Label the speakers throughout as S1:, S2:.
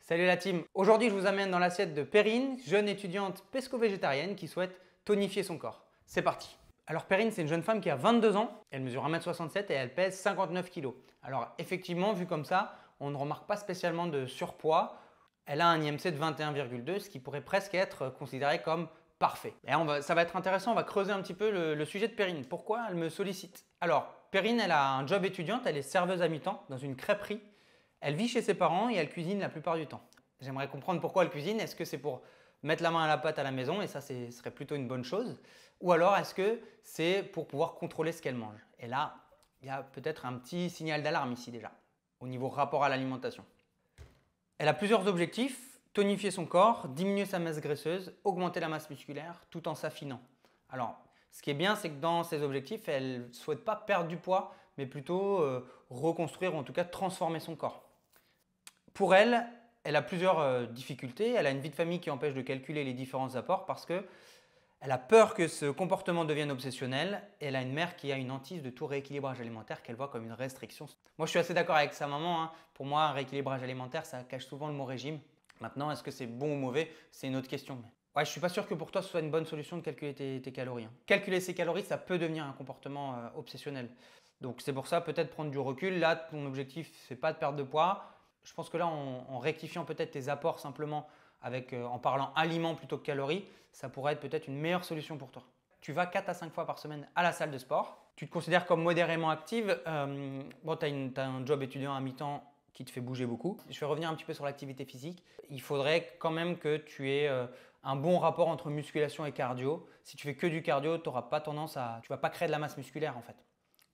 S1: Salut la team. Aujourd'hui, je vous amène dans l'assiette de Perrine, jeune étudiante pesco-végétarienne qui souhaite tonifier son corps. C'est parti. Alors Perrine, c'est une jeune femme qui a 22 ans, elle mesure 1m67 et elle pèse 59 kg. Alors effectivement, vu comme ça, on ne remarque pas spécialement de surpoids. Elle a un IMC de 21,2, ce qui pourrait presque être considéré comme parfait. Et ça va être intéressant, on va creuser un petit peu le sujet de Perrine. Pourquoi elle me sollicite? Alors, Perrine, elle a un job étudiante, elle est serveuse à mi-temps dans une crêperie. Elle vit chez ses parents et elle cuisine la plupart du temps. J'aimerais comprendre pourquoi elle cuisine. Est-ce que c'est pour mettre la main à la pâte à la maison et ça, ce serait plutôt une bonne chose? Ou alors est-ce que c'est pour pouvoir contrôler ce qu'elle mange? Et là, il y a peut-être un petit signal d'alarme ici déjà, au niveau rapport à l'alimentation. Elle a plusieurs objectifs: tonifier son corps, diminuer sa masse graisseuse, augmenter la masse musculaire tout en s'affinant. Alors, ce qui est bien, c'est que dans ses objectifs, elle ne souhaite pas perdre du poids, mais plutôt reconstruire ou en tout cas transformer son corps. Pour elle, elle a plusieurs difficultés. Elle a une vie de famille qui empêche de calculer les différents apports parce qu'elle a peur que ce comportement devienne obsessionnel. Et elle a une mère qui a une hantise de tout rééquilibrage alimentaire qu'elle voit comme une restriction. Moi, je suis assez d'accord avec sa maman, hein. Pour moi, un rééquilibrage alimentaire, ça cache souvent le mot régime. Maintenant, est-ce que c'est bon ou mauvais? C'est une autre question. Ouais, je ne suis pas sûr que pour toi, ce soit une bonne solution de calculer tes calories, hein. Calculer ses calories, ça peut devenir un comportement obsessionnel. Donc, c'est pour ça, peut-être prendre du recul. Là, ton objectif, c'est pas de perdre de poids. Je pense que là, en rectifiant peut-être tes apports simplement en parlant aliments plutôt que calories, ça pourrait être peut-être une meilleure solution pour toi. Tu vas 4 à 5 fois par semaine à la salle de sport. Tu te considères comme modérément active. Bon, tu as un job étudiant à mi-temps qui te fait bouger beaucoup. Je vais revenir un petit peu sur l'activité physique. Il faudrait quand même que tu aies un bon rapport entre musculation et cardio. Si tu fais que du cardio, tu vas pas créer de la masse musculaire en fait.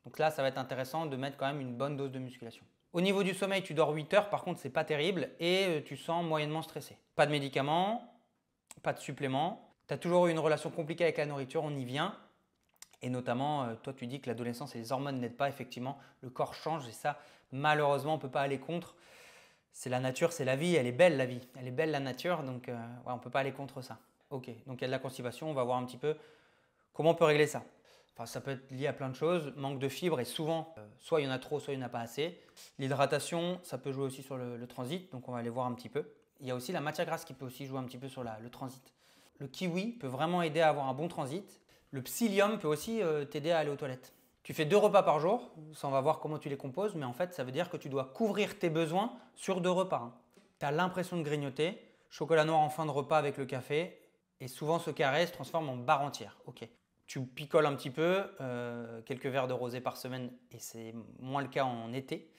S1: Donc là, ça va être intéressant de mettre quand même une bonne dose de musculation. Au niveau du sommeil, tu dors 8 heures, par contre, c'est pas terrible et tu sens moyennement stressé. Pas de médicaments, pas de suppléments. Tu as toujours eu une relation compliquée avec la nourriture, on y vient. Et notamment, toi, tu dis que l'adolescence et les hormones n'aident pas. Effectivement, le corps change et ça, malheureusement, on ne peut pas aller contre. C'est la nature, c'est la vie, elle est belle la vie. Elle est belle la nature, donc ouais, on ne peut pas aller contre ça. Ok, donc il y a de la constipation, on va voir un petit peu comment on peut régler ça. Enfin, ça peut être lié à plein de choses. Manque de fibres et souvent, soit il y en a trop, soit il n'y en a pas assez. L'hydratation, ça peut jouer aussi sur le transit, donc on va aller voir un petit peu. Il y a aussi la matière grasse qui peut aussi jouer un petit peu sur le transit. Le kiwi peut vraiment aider à avoir un bon transit. Le psyllium peut aussi t'aider à aller aux toilettes. Tu fais 2 repas par jour, ça on va voir comment tu les composes, mais en fait ça veut dire que tu dois couvrir tes besoins sur 2 repas, hein. Tu as l'impression de grignoter, chocolat noir en fin de repas avec le café, et souvent ce carré se transforme en barre entière. Ok. Tu picoles un petit peu, quelques verres de rosé par semaine et c'est moins le cas en été.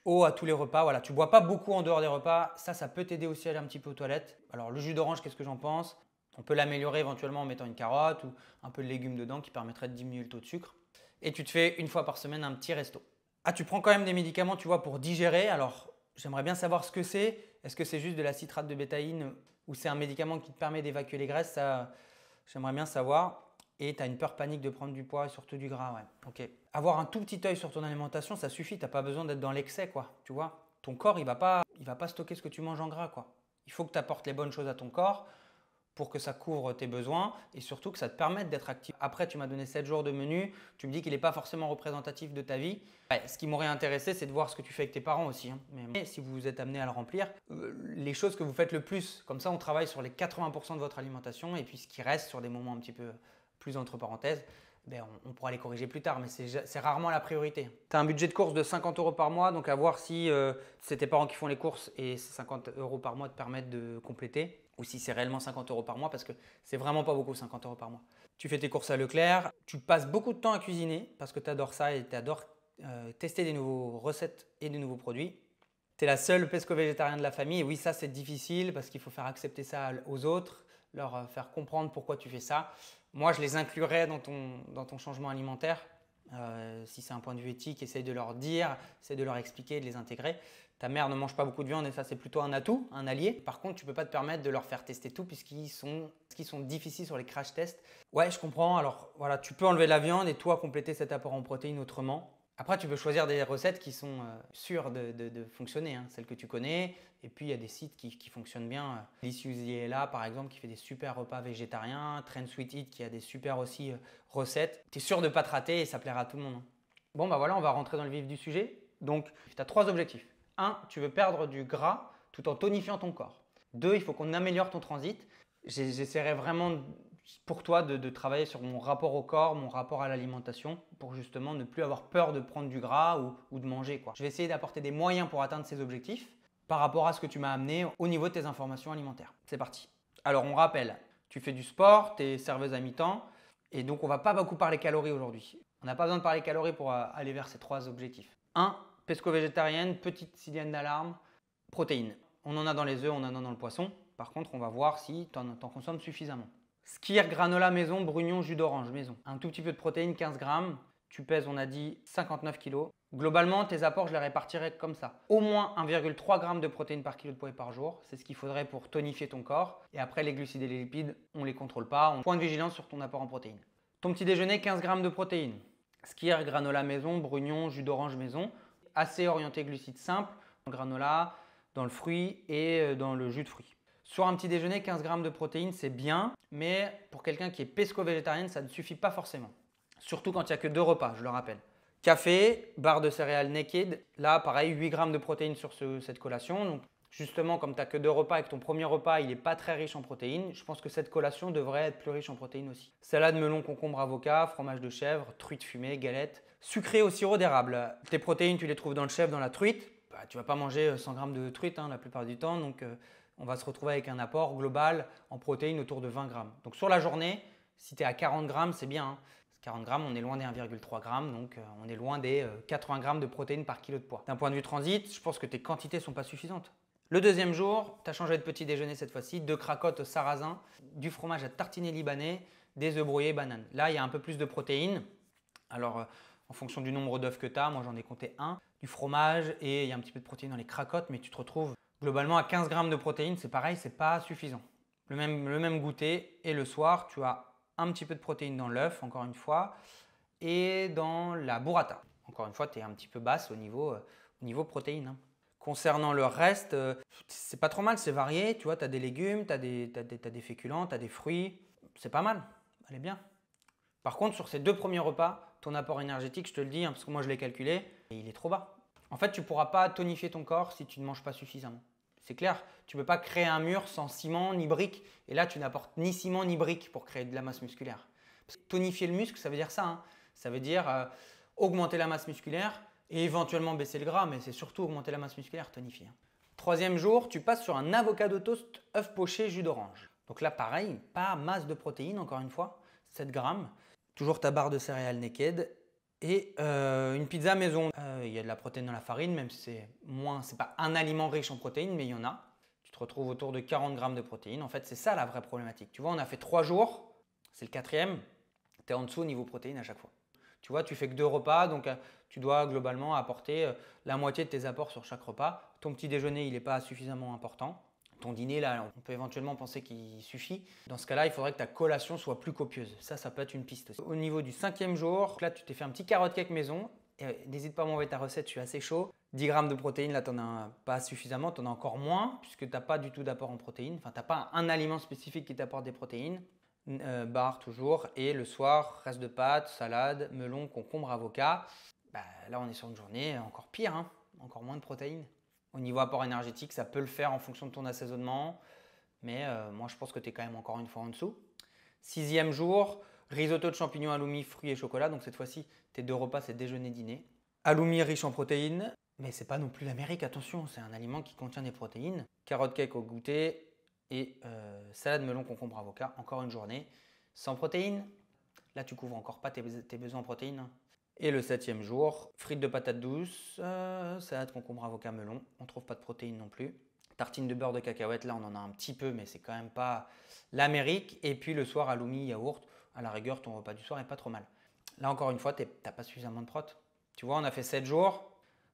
S1: Eau à tous les repas, voilà. Tu ne bois pas beaucoup en dehors des repas, ça peut t'aider aussi à aller un petit peu aux toilettes. Alors le jus d'orange, qu'est-ce que j'en pense? On peut l'améliorer éventuellement en mettant une carotte ou un peu de légumes dedans qui permettrait de diminuer le taux de sucre. Et tu te fais une fois par semaine un petit resto. Ah, tu prends quand même des médicaments, tu vois, pour digérer. Alors j'aimerais bien savoir ce que c'est. Est-ce que c'est juste de la citrate de bétaïne ou c'est un médicament qui te permet d'évacuer les graisses? Ça, j'aimerais bien savoir. Et tu as une peur panique de prendre du poids et surtout du gras, ouais. Ok. Avoir un tout petit œil sur ton alimentation, ça suffit. Tu n'as pas besoin d'être dans l'excès, quoi. Tu vois, ton corps, il va pas stocker ce que tu manges en gras, quoi. Il faut que tu apportes les bonnes choses à ton corps pour que ça couvre tes besoins et surtout que ça te permette d'être actif. Après, tu m'as donné 7 jours de menu. Tu me dis qu'il n'est pas forcément représentatif de ta vie. Ouais, ce qui m'aurait intéressé, c'est de voir ce que tu fais avec tes parents aussi, hein. Mais si vous êtes amené à le remplir, les choses que vous faites le plus, comme ça, on travaille sur les 80% de votre alimentation et puis ce qui reste sur des moments un petit peu plus entre parenthèses, ben on pourra les corriger plus tard, mais c'est rarement la priorité. Tu as un budget de course de 50 € par mois, donc à voir si c'est tes parents qui font les courses et ces 50 € par mois te permettent de compléter, ou si c'est réellement 50 € par mois, parce que c'est vraiment pas beaucoup 50 € par mois. Tu fais tes courses à Leclerc, tu passes beaucoup de temps à cuisiner, parce que tu adores ça et tu adores tester des nouvelles recettes et des nouveaux produits. Tu es la seule pesco-végétarienne de la famille, et oui, ça c'est difficile, parce qu'il faut faire accepter ça aux autres, leur faire comprendre pourquoi tu fais ça. Moi, je les inclurais dans ton changement alimentaire. Si c'est un point de vue éthique, essaye de leur dire, essaye de leur expliquer, de les intégrer. Ta mère ne mange pas beaucoup de viande et ça, c'est plutôt un atout, un allié. Par contre, tu ne peux pas te permettre de leur faire tester tout puisqu'ils sont difficiles sur les crash tests. Ouais, je comprends. Alors voilà, tu peux enlever la viande et toi compléter cet apport en protéines autrement. Après, tu peux choisir des recettes qui sont sûres de fonctionner, hein, celles que tu connais. Et puis, il y a des sites qui fonctionnent bien. Liciusi est là, par exemple, qui fait des super repas végétariens. Trend Sweet Eat qui a des super aussi recettes. Tu es sûr de ne pas te rater et ça plaira à tout le monde, hein. Bon, bah voilà, on va rentrer dans le vif du sujet. Donc, tu as 3 objectifs. 1, tu veux perdre du gras tout en tonifiant ton corps. 2, il faut qu'on améliore ton transit. J'essaierai vraiment pour toi de travailler sur mon rapport au corps, mon rapport à l'alimentation pour justement ne plus avoir peur de prendre du gras ou de manger, quoi. Je vais essayer d'apporter des moyens pour atteindre ces objectifs par rapport à ce que tu m'as amené au niveau de tes informations alimentaires. C'est parti. Alors on rappelle, tu fais du sport, tu es serveuse à mi-temps et donc on ne va pas beaucoup parler calories aujourd'hui. On n'a pas besoin de parler calories pour aller vers ces 3 objectifs. 1. Pesco-végétarienne, petite sirène d'alarme, protéines. On en a dans les œufs, on en a dans le poisson. Par contre, on va voir si tu en consommes suffisamment. Skyr, granola maison, brugnon, jus d'orange maison. Un tout petit peu de protéines, 15 grammes. Tu pèses, on a dit, 59 kg. Globalement, tes apports, je les répartirais comme ça. Au moins 1,3 g de protéines par kilo de poids par jour. C'est ce qu'il faudrait pour tonifier ton corps. Et après, les glucides et les lipides, on ne les contrôle pas. Point de vigilance sur ton apport en protéines. Ton petit déjeuner, 15 g de protéines. Skyr, granola maison, brugnon, jus d'orange maison. Assez orienté glucides simples. Granola, dans le fruit et dans le jus de fruits. Sur un petit déjeuner, 15 g de protéines, c'est bien, mais pour quelqu'un qui est pesco-végétarienne, ça ne suffit pas forcément. Surtout quand il n'y a que 2 repas, je le rappelle. Café, barre de céréales Naked, là pareil, 8 g de protéines sur cette collation. Donc justement, comme tu n'as que 2 repas et que ton premier repas il n'est pas très riche en protéines, je pense que cette collation devrait être plus riche en protéines aussi. Salade, melon, concombre, avocat, fromage de chèvre, truite fumée, galette, sucré au sirop d'érable. Tes protéines, tu les trouves dans le chèvre, dans la truite. Tu ne vas pas manger 100 g de truite la plupart du temps, donc on va se retrouver avec un apport global en protéines autour de 20 grammes. Donc sur la journée, si tu es à 40 grammes, c'est bien. Hein. 40 grammes, on est loin des 1,3 g, donc on est loin des 80 grammes de protéines par kilo de poids. D'un point de vue transit, je pense que tes quantités ne sont pas suffisantes. Le deuxième jour, tu as changé de petit déjeuner cette fois-ci, 2 cracottes au sarrasin, du fromage à tartiner libanais, des œufs brouillés, bananes. Là, il y a un peu plus de protéines. Alors, en fonction du nombre d'œufs que tu as, moi j'en ai compté 1, du fromage et il y a un petit peu de protéines dans les cracottes, mais tu te retrouves globalement à 15 grammes de protéines, c'est pareil, c'est pas suffisant. Le même goûter et le soir, tu as un petit peu de protéines dans l'œuf, encore une fois, et dans la burrata. Encore une fois, tu es un petit peu basse au niveau protéines. Hein. Concernant le reste, c'est pas trop mal, c'est varié. Tu vois, tu as des légumes, tu as des féculents, tu as des fruits. C'est pas mal, elle est bien. Par contre, sur ces 2 premiers repas, ton apport énergétique, je te le dis, hein, parce que moi je l'ai calculé, et il est trop bas. En fait, tu ne pourras pas tonifier ton corps si tu ne manges pas suffisamment. C'est clair, tu ne peux pas créer un mur sans ciment ni briques. Et là, tu n'apportes ni ciment ni briques pour créer de la masse musculaire. Parce que tonifier le muscle, ça veut dire ça. Hein. Ça veut dire augmenter la masse musculaire et éventuellement baisser le gras, mais c'est surtout augmenter la masse musculaire, tonifier. 3e jour, tu passes sur un avocado toast, œuf poché, jus d'orange. Donc là, pareil, pas masse de protéines, encore une fois, 7 grammes. Toujours ta barre de céréales Naked et une pizza maison. Il y a de la protéine dans la farine, même si c'est pas un aliment riche en protéines, mais il y en a. Tu te retrouves autour de 40 grammes de protéines. En fait, c'est ça la vraie problématique. Tu vois, on a fait 3 jours, c'est le 4e, tu es en dessous au niveau protéines à chaque fois. Tu vois, tu fais que 2 repas, donc tu dois globalement apporter la moitié de tes apports sur chaque repas. Ton petit déjeuner, il n'est pas suffisamment important. Ton dîner, là, on peut éventuellement penser qu'il suffit. Dans ce cas-là, il faudrait que ta collation soit plus copieuse. Ça peut être une piste aussi. Au niveau du 5e jour, là, tu t'es fait un petit carotte cake maison. N'hésite pas à m'envoyer ta recette, je suis assez chaud. 10 grammes de protéines, là, tu n'en as pas suffisamment, tu en as encore moins, puisque tu n'as pas du tout d'apport en protéines. Enfin, tu n'as pas un aliment spécifique qui t'apporte des protéines. Barre toujours. Et le soir, reste de pâtes, salade, melon, concombre, avocat. Là, on est sur une journée encore pire, hein, encore moins de protéines. Au niveau apport énergétique, ça peut le faire en fonction de ton assaisonnement, mais moi je pense que tu es quand même encore une fois en dessous. 6e jour, risotto de champignons, halloumi, fruits et chocolat. Donc cette fois-ci, tes 2 repas, c'est déjeuner-dîner. Halloumi riche en protéines, mais c'est pas non plus l'Amérique, attention, c'est un aliment qui contient des protéines. Carotte cake au goûter et salade melon, concombre, avocat. Encore une journée sans protéines. Là, tu couvres encore pas tes besoins en protéines. Et le 7e jour, frites de patates douces, salade, concombre, avocat, melon. On ne trouve pas de protéines non plus. Tartine de beurre de cacahuète, là on en a un petit peu, mais c'est quand même pas l'Amérique. Et puis le soir, halloumi, yaourt. À la rigueur, ton repas du soir est pas trop mal. Là encore une fois, tu n'as pas suffisamment de prot. Tu vois, on a fait 7 jours,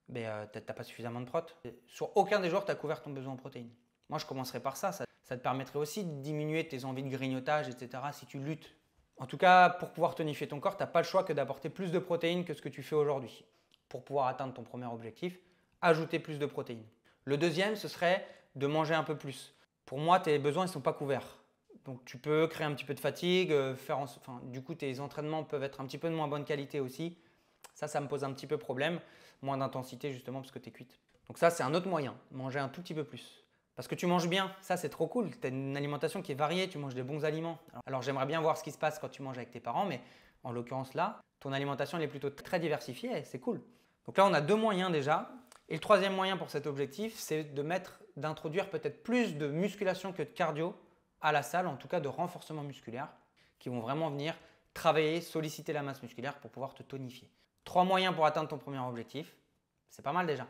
S1: mais tu n'as pas suffisamment de prot. Sur aucun des jours, tu as couvert ton besoin en protéines. Moi, je commencerai par ça. Ça te permettrait aussi de diminuer tes envies de grignotage, etc. si tu luttes. En tout cas, pour pouvoir tonifier ton corps, tu n'as pas le choix que d'apporter plus de protéines que ce que tu fais aujourd'hui. Pour pouvoir atteindre ton premier objectif, ajouter plus de protéines. Le deuxième, ce serait de manger un peu plus. Pour moi, tes besoins ne sont pas couverts. Donc tu peux créer un petit peu de fatigue, du coup tes entraînements peuvent être un petit peu de moins bonne qualité aussi. Ça me pose un petit peu problème. Moins d'intensité justement parce que tu es cuite. Donc ça, c'est un autre moyen, manger un tout petit peu plus. Parce que tu manges bien, ça c'est trop cool. Tu as une alimentation qui est variée, tu manges des bons aliments. Alors j'aimerais bien voir ce qui se passe quand tu manges avec tes parents, mais en l'occurrence là, ton alimentation elle est plutôt très diversifiée et c'est cool. Donc là on a deux moyens déjà. Et le troisième moyen pour cet objectif, c'est d'introduire peut-être plus de musculation que de cardio à la salle, en tout cas de renforcement musculaire, qui vont vraiment venir travailler, solliciter la masse musculaire pour pouvoir te tonifier. Trois moyens pour atteindre ton premier objectif, c'est pas mal déjà.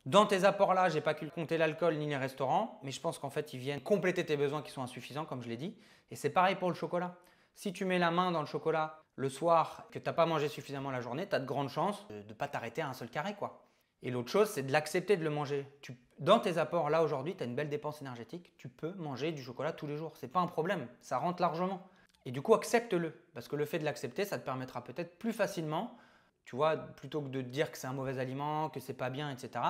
S1: Dans tes apports là, je n'ai pas compté l'alcool ni les restaurants, mais je pense qu'en fait, ils viennent compléter tes besoins qui sont insuffisants, comme je l'ai dit. Et c'est pareil pour le chocolat. Si tu mets la main dans le chocolat le soir, que tu n'as pas mangé suffisamment la journée, tu as de grandes chances de ne pas t'arrêter à un seul carré, quoi. Et l'autre chose, c'est de l'accepter de le manger. Dans tes apports là aujourd'hui, tu as une belle dépense énergétique, tu peux manger du chocolat tous les jours. Ce n'est pas un problème, ça rentre largement. Et du coup, accepte-le, parce que le fait de l'accepter, ça te permettra peut-être plus facilement, tu vois, plutôt que de te dire que c'est un mauvais aliment, que c'est pas bien, etc.,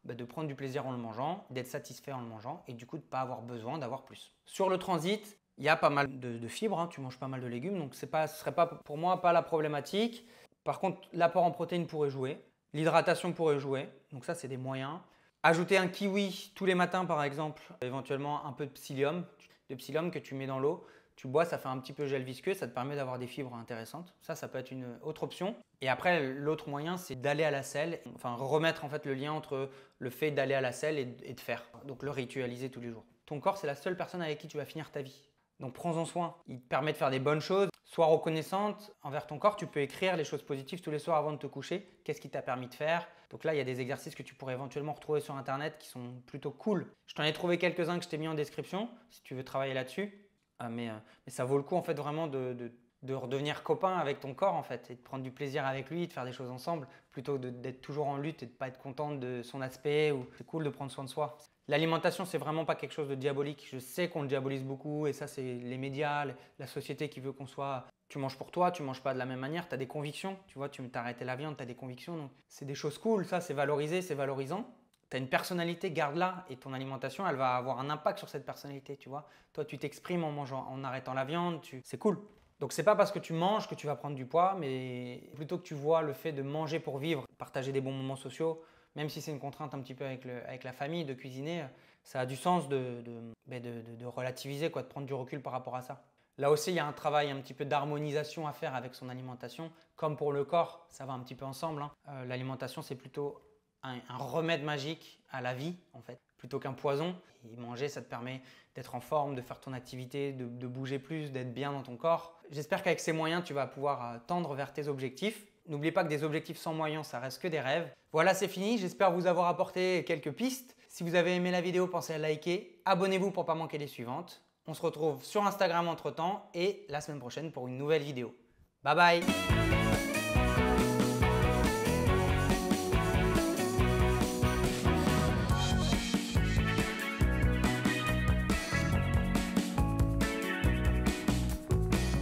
S1: de prendre du plaisir en le mangeant, d'être satisfait en le mangeant et du coup de ne pas avoir besoin d'avoir plus. Sur le transit, il y a pas mal de fibres, hein, tu manges pas mal de légumes, donc ce ne serait pas pour moi pas la problématique. Par contre, l'apport en protéines pourrait jouer, l'hydratation pourrait jouer, donc ça c'est des moyens. Ajouter un kiwi tous les matins par exemple, éventuellement un peu de psyllium que tu mets dans l'eau. Tu bois, ça fait un petit peu gel visqueux, ça te permet d'avoir des fibres intéressantes. Ça peut être une autre option. Et après, l'autre moyen, c'est d'aller à la selle, enfin remettre en fait le lien entre le fait d'aller à la selle et de faire. Donc le ritualiser tous les jours. Ton corps, c'est la seule personne avec qui tu vas finir ta vie. Donc prends-en soin. Il te permet de faire des bonnes choses. Sois reconnaissante envers ton corps. Tu peux écrire les choses positives tous les soirs avant de te coucher. Qu'est-ce qui t'a permis de faire? Donc là, il y a des exercices que tu pourrais éventuellement retrouver sur Internet qui sont plutôt cool. Je t'en ai trouvé quelques-uns que je t'ai mis en description si tu veux travailler là-dessus. Mais ça vaut le coup en fait vraiment de redevenir copain avec ton corps en fait et de prendre du plaisir avec lui, de faire des choses ensemble plutôt que d'être toujours en lutte et de ne pas être contente de son aspect. C'est cool de prendre soin de soi. L'alimentation, c'est vraiment pas quelque chose de diabolique. Je sais qu'on le diabolise beaucoup et ça c'est les médias, la société qui veut qu'on soit… Tu manges pour toi, tu manges pas de la même manière, tu as des convictions. Tu vois, tu t'as arrêté la viande, tu as des convictions. Donc c'est des choses cool, ça c'est valorisé, c'est valorisant. Tu as une personnalité, garde-la et ton alimentation, elle va avoir un impact sur cette personnalité, tu vois. Toi, tu t'exprimes en mangeant, en arrêtant la viande, c'est cool. Donc, c'est pas parce que tu manges que tu vas prendre du poids, mais plutôt que tu vois le fait de manger pour vivre, partager des bons moments sociaux, même si c'est une contrainte un petit peu avec la famille, de cuisiner, ça a du sens de relativiser, quoi, de prendre du recul par rapport à ça. Là aussi, il y a un travail un petit peu d'harmonisation à faire avec son alimentation. Comme pour le corps, ça va un petit peu ensemble, hein. L'alimentation, c'est plutôt un remède magique à la vie en fait, plutôt qu'un poison. Et manger, ça te permet d'être en forme, de faire ton activité, de bouger plus, d'être bien dans ton corps. J'espère qu'avec ces moyens, tu vas pouvoir tendre vers tes objectifs. N'oublie pas que des objectifs sans moyens, ça reste que des rêves. Voilà, c'est fini. J'espère vous avoir apporté quelques pistes. Si vous avez aimé la vidéo, pensez à liker. Abonnez-vous pour ne pas manquer les suivantes. On se retrouve sur Instagram entre temps et la semaine prochaine pour une nouvelle vidéo. Bye bye!